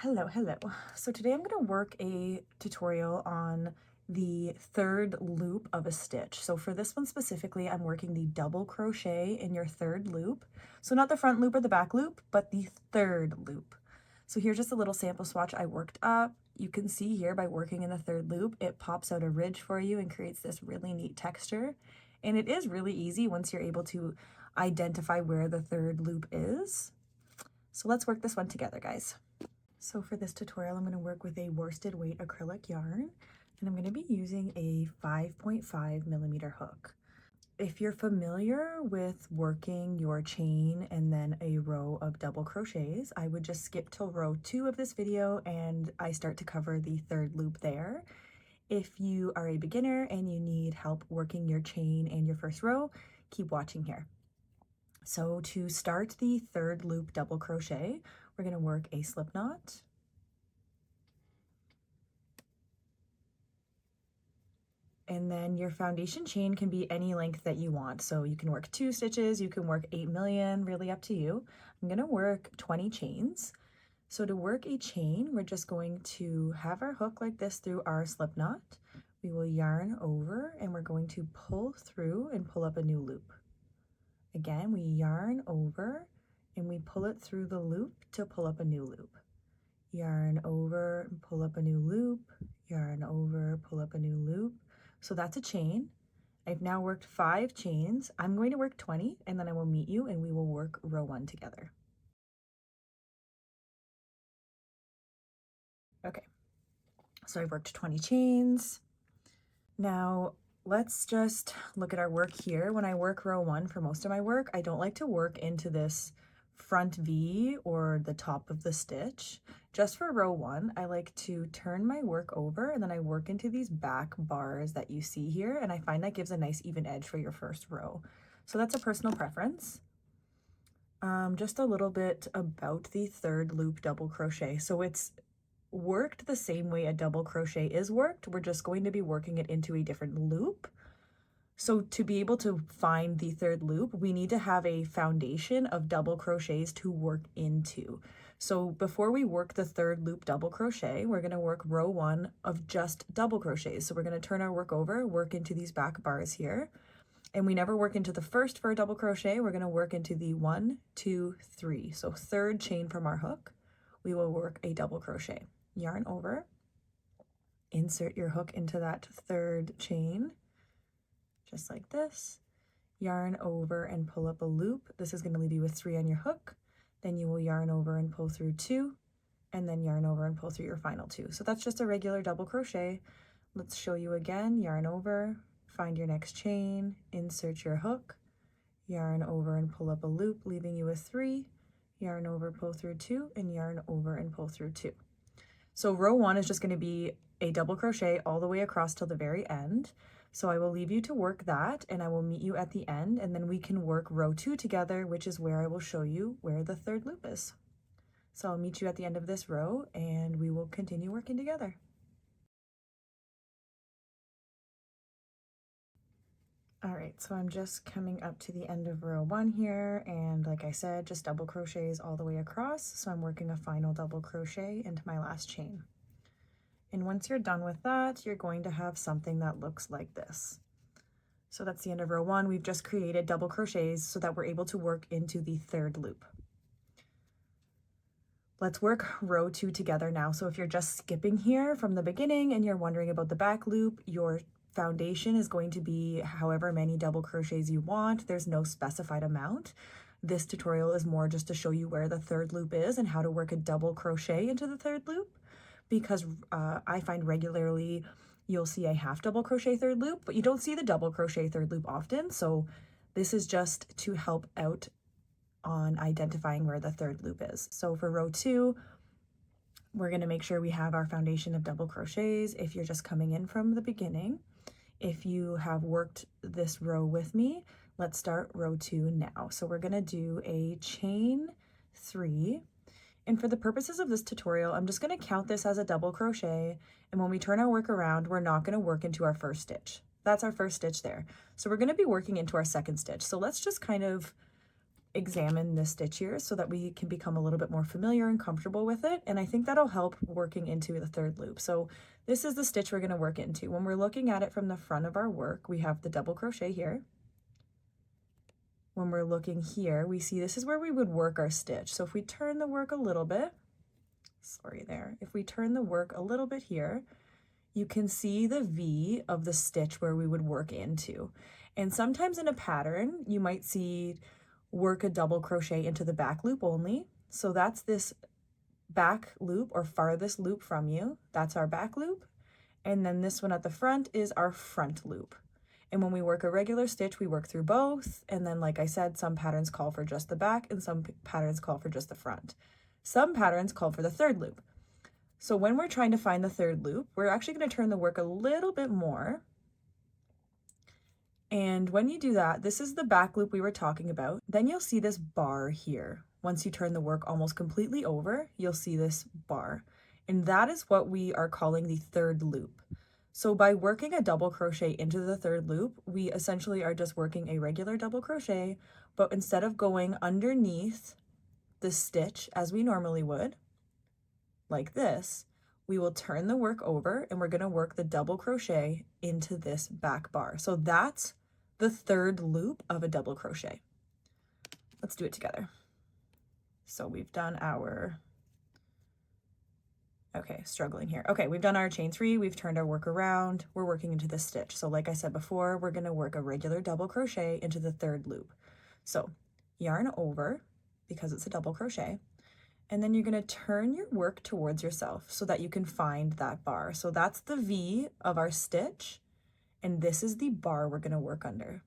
Hello. So today I'm going to work a tutorial on the third loop of a stitch. So for this one specifically, I'm working the double crochet in your third loop. So not the front loop or the back loop, but the third loop. So here's just a little sample swatch I worked up. You can see here by working in the third loop, it pops out a ridge for you and creates this really neat texture. And it is really easy once you're able to identify where the third loop is. So let's work this one together, guys. So for this tutorial, I'm going to work with a worsted weight acrylic yarn, and I'm going to be using a 5.5 millimeter hook. If you're familiar with working your chain and then a row of double crochets, I would just skip till row 2 of this video and I start to cover the third loop there. If you are a beginner and you need help working your chain and your first row, keep watching here. So to start the third loop double crochet, we're going to work a slip knot, and then your foundation chain can be any length that you want. So you can work 2 stitches, you can work 8 million, really up to you. I'm going to work 20 chains. So to work a chain, we're just going to have our hook like this through our slip knot. We will yarn over and we're going to pull through and pull up a new loop. Again, we yarn over and we pull it through the loop to pull up a new loop. Yarn over and pull up a new loop, yarn over, pull up a new loop. So that's a chain. I've now worked 5 chains. I'm going to work 20 and then I will meet you and we will work row 1 together. Okay, so I've worked 20 chains. Now let's just look at our work here. When I work row 1 for most of my work, I don't like to work into this front V or the top of the stitch. Just for row 1, I like to turn my work over and then I work into these back bars that you see here, and I find that gives a nice even edge for your first row. So that's a personal preference. Just a little bit about the third loop double crochet. So it's worked the same way a double crochet is worked. We're just going to be working it into a different loop. So to be able to find the third loop, we need to have a foundation of double crochets to work into. So before we work the third loop double crochet, we're going to work row 1 of just double crochets. So we're going to turn our work over, work into these back bars here. And we never work into the first for a double crochet. We're going to work into the 1, 2, 3. So third chain from our hook, we will work a double crochet. Yarn over, insert your hook into that third chain, just like this. Yarn over and pull up a loop. This is going to leave you with 3 on your hook. Then you will yarn over and pull through 2, and then yarn over and pull through your final 2. So that's just a regular double crochet. Let's show you again. Yarn over, find your next chain, insert your hook, yarn over and pull up a loop, leaving you with 3, yarn over, pull through 2, and yarn over and pull through 2. So row 1 is just going to be a double crochet all the way across till the very end. So I will leave you to work that and I will meet you at the end, and then we can work row 2 together, which is where I will show you where the third loop is. So I'll meet you at the end of this row and we will continue working together. All right, so I'm just coming up to the end of row 1 here, and like I said, just double crochets all the way across. So I'm working a final double crochet into my last chain. And once you're done with that, you're going to have something that looks like this. So that's the end of row 1. We've just created double crochets so that we're able to work into the third loop. Let's work row 2 together now. So if you're just skipping here from the beginning and you're wondering about the back loop, your foundation is going to be however many double crochets you want. There's no specified amount. This tutorial is more just to show you where the third loop is and how to work a double crochet into the third loop, because I find regularly you'll see a half double crochet third loop, but you don't see the double crochet third loop often. So this is just to help out on identifying where the third loop is. So for row 2, we're going to make sure we have our foundation of double crochets. If you're just coming in from the beginning, if you have worked this row with me, let's start row 2 now. So we're going to do a chain 3. And for the purposes of this tutorial, I'm just going to count this as a double crochet. And when we turn our work around, we're not going to work into our first stitch. That's our first stitch there. So we're going to be working into our second stitch. So let's just kind of examine this stitch here so that we can become a little bit more familiar and comfortable with it. And I think that'll help working into the third loop. So this is the stitch we're going to work into. When we're looking at it from the front of our work, we have the double crochet here. When we're looking here, we see this is where we would work our stitch. So if we turn the work a little bit, if we turn the work a little bit here, you can see the V of the stitch where we would work into. And sometimes in a pattern, you might see work a double crochet into the back loop only. So that's this back loop or farthest loop from you. That's our back loop. And then this one at the front is our front loop. And when we work a regular stitch, we work through both. And then, like I said, some patterns call for just the back and some patterns call for just the front. Some patterns call for the third loop. So when we're trying to find the third loop, we're actually going to turn the work a little bit more. And when you do that, this is the back loop we were talking about. Then you'll see this bar here. Once you turn the work almost completely over, you'll see this bar. And that is what we are calling the third loop. So by working a double crochet into the third loop, we essentially are just working a regular double crochet, but instead of going underneath the stitch as we normally would, like this, we will turn the work over and we're going to work the double crochet into this back bar. So that's the third loop of a double crochet. Let's do it together. So we've done our, struggling here. Okay, we've done our chain 3, we've turned our work around, we're working into this stitch. So like I said before, we're going to work a regular double crochet into the third loop. So yarn over, because it's a double crochet, and then you're going to turn your work towards yourself so that you can find that bar. So that's the V of our stitch, and this is the bar we're going to work under.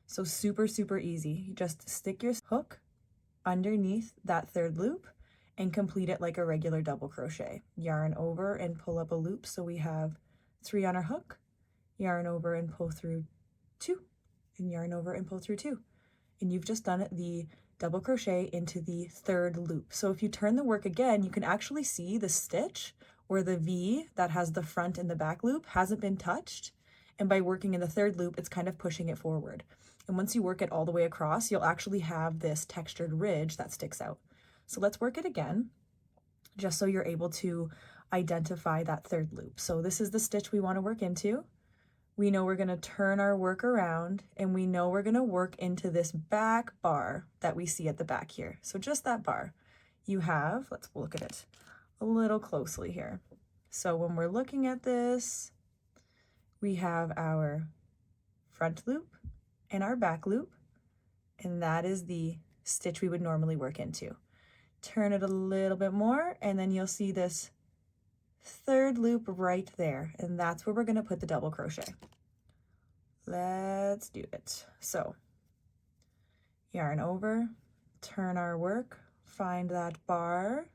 So super, super easy. You just stick your hook underneath that third loop and complete it like a regular double crochet. Yarn over and pull up a loop. So we have 3 on our hook, yarn over and pull through 2, and yarn over and pull through 2. And you've just done the double crochet into the third loop. So if you turn the work again, you can actually see the stitch or the V that has the front and the back loop hasn't been touched. And by working in the third loop, it's kind of pushing it forward. And once you work it all the way across, you'll actually have this textured ridge that sticks out. So let's work it again, just so you're able to identify that third loop. So this is the stitch we want to work into. We know we're going to turn our work around, and we know we're going to work into this back bar that we see at the back here. So just that bar. You have, let's look at it a little closely here. So when we're looking at this, we have our front loop and our back loop, and that is the stitch we would normally work into. Turn it a little bit more, and then you'll see this third loop right there, and that's where we're going to put the double crochet. Let's do it. So yarn over, turn our work, find that bar,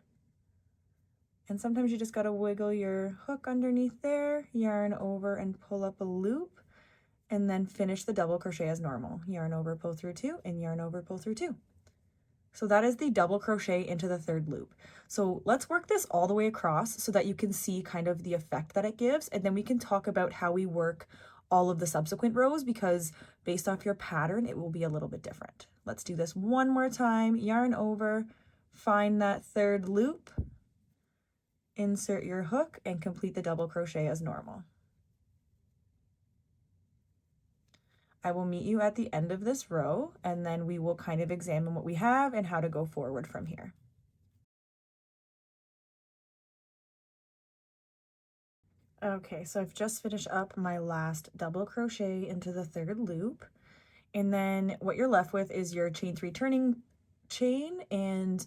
and sometimes you just got to wiggle your hook underneath there, yarn over and pull up a loop, and then finish the double crochet as normal. Yarn over, pull through 2, and yarn over, pull through 2. So that is the double crochet into the third loop. So let's work this all the way across so that you can see kind of the effect that it gives, and then we can talk about how we work all of the subsequent rows, because based off your pattern, it will be a little bit different. Let's do this one more time. Yarn over, find that third loop, insert your hook, and complete the double crochet as normal. I will meet you at the end of this row, and then we will kind of examine what we have and how to go forward from here. Okay, so I've just finished up my last double crochet into the third loop, and then what you're left with is your chain 3 turning chain, and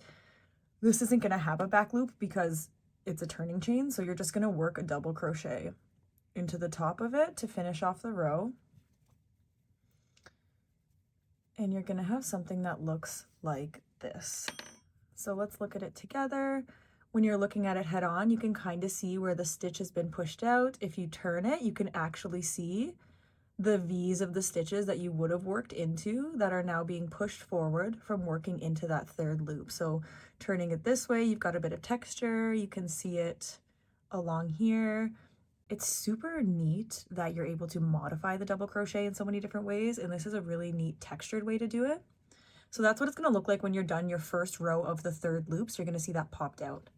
this isn't going to have a back loop because it's a turning chain, so you're just going to work a double crochet into the top of it to finish off the row. And you're going to have something that looks like this. So let's look at it together. When you're looking at it head on, you can kind of see where the stitch has been pushed out. If you turn it, you can actually see the V's of the stitches that you would have worked into that are now being pushed forward from working into that third loop. So turning it this way, you've got a bit of texture. You can see it along here. It's super neat that you're able to modify the double crochet in so many different ways, and this is a really neat textured way to do it. So that's what it's going to look like when you're done your first row of the third loop. So you're going to see that popped out.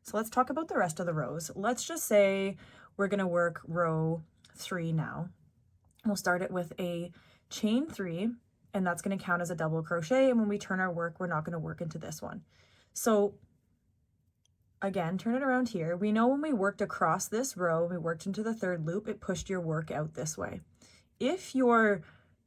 So let's talk about the rest of the rows. Let's just say we're going to work row 3 now. We'll start it with a chain 3, and that's going to count as a double crochet. And when we turn our work, we're not going to work into this one. So again, turn it around here. We know when we worked across this row, we worked into the third loop, it pushed your work out this way. If your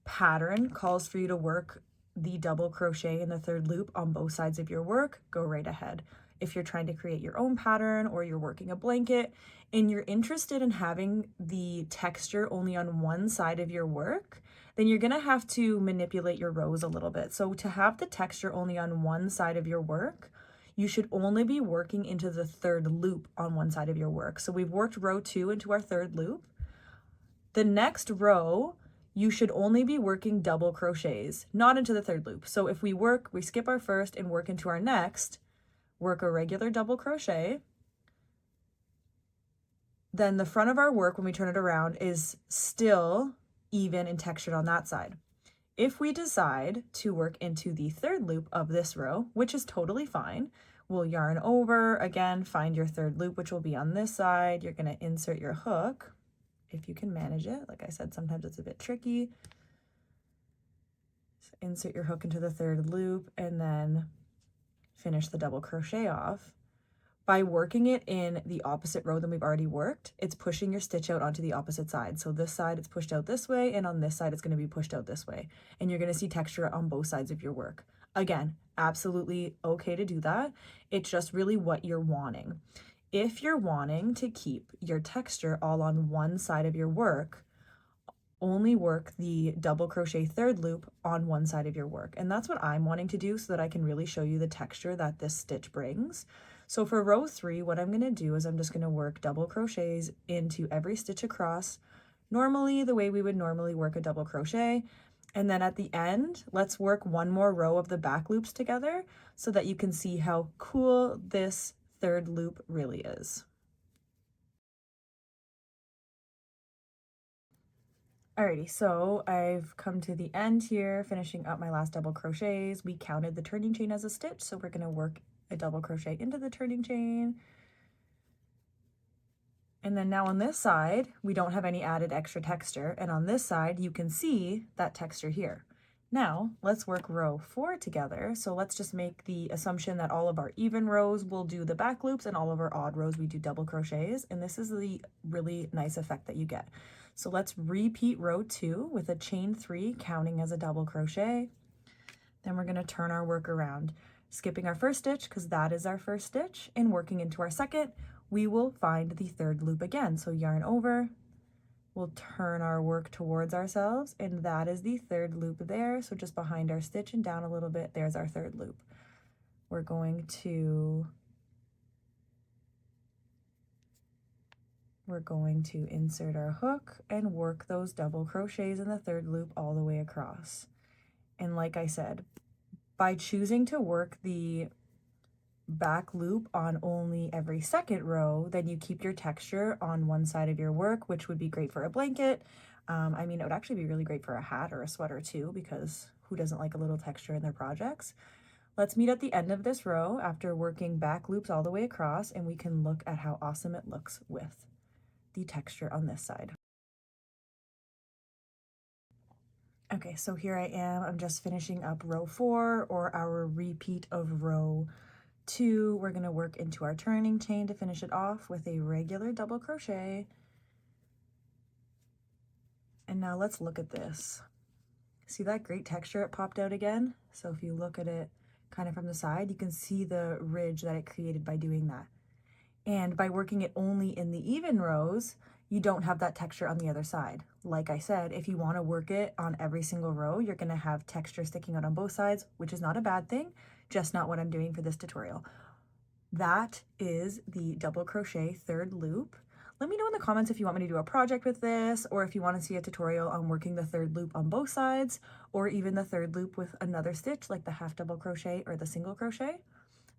pattern calls for you to work the double crochet in the third loop on both sides of your work, go right ahead. If you're trying to create your own pattern or you're working a blanket and you're interested in having the texture only on one side of your work, then you're gonna have to manipulate your rows a little bit. So to have the texture only on one side of your work, you should only be working into the third loop on one side of your work. So we've worked row 2 into our third loop. The next row, you should only be working double crochets, not into the third loop. So if we skip our first and work into our next, work a regular double crochet, then the front of our work, when we turn it around, is still even and textured on that side. If we decide to work into the third loop of this row, which is totally fine, we'll yarn over, again, find your third loop, which will be on this side. You're going to insert your hook, if you can manage it. Like I said, sometimes it's a bit tricky. So insert your hook into the third loop and then finish the double crochet off. By working it in the opposite row than we've already worked, it's pushing your stitch out onto the opposite side. So this side it's pushed out this way, and on this side it's going to be pushed out this way. And you're going to see texture on both sides of your work. Again, absolutely okay to do that. It's just really what you're wanting. If you're wanting to keep your texture all on one side of your work, only work the double crochet third loop on one side of your work. And that's what I'm wanting to do so that I can really show you the texture that this stitch brings. So for row 3, what I'm going to do is I'm just going to work double crochets into every stitch across, normally the way we would normally work a double crochet. And then at the end, let's work one more row of the back loops together so that you can see how cool this third loop really is. Alrighty, so I've come to the end here, finishing up my last double crochets. We counted the turning chain as a stitch, so we're going to work a double crochet into the turning chain. And then now on this side, we don't have any added extra texture. And on this side, you can see that texture here. Now let's work row 4 together. So let's just make the assumption that all of our even rows will do the back loops and all of our odd rows we do double crochets. And this is the really nice effect that you get. So let's repeat row 2 with a chain 3 counting as a double crochet. Then we're going to turn our work around, skipping our first stitch because that is our first stitch, and working into our second, we will find the third loop again. So yarn over, we'll turn our work towards ourselves, and that is the third loop there. So just behind our stitch and down a little bit, there's our third loop. We're going to insert our hook and work those double crochets in the third loop all the way across. And like I said, by choosing to work the back loop on only every second row, then you keep your texture on one side of your work, which would be great for a blanket. I mean, it would actually be really great for a hat or a sweater too, because who doesn't like a little texture in their projects? Let's meet at the end of this row after working back loops all the way across, and we can look at how awesome it looks with the texture on this side. Okay, so here I am. I'm just finishing up row 4, or our repeat of row 2. We're going to work into our turning chain to finish it off with a regular double crochet. And now let's look at this. See that great texture it popped out again? So if you look at it kind of from the side, you can see the ridge that it created by doing that. And by working it only in the even rows, you don't have that texture on the other side. Like I said, if you want to work it on every single row, you're going to have texture sticking out on both sides, which is not a bad thing, just not what I'm doing for this tutorial. That is the double crochet third loop. Let me know in the comments if you want me to do a project with this, or if you want to see a tutorial on working the third loop on both sides, or even the third loop with another stitch like the half double crochet or the single crochet.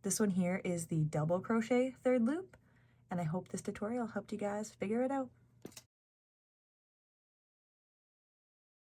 This one here is the double crochet third loop, and I hope this tutorial helped you guys figure it out.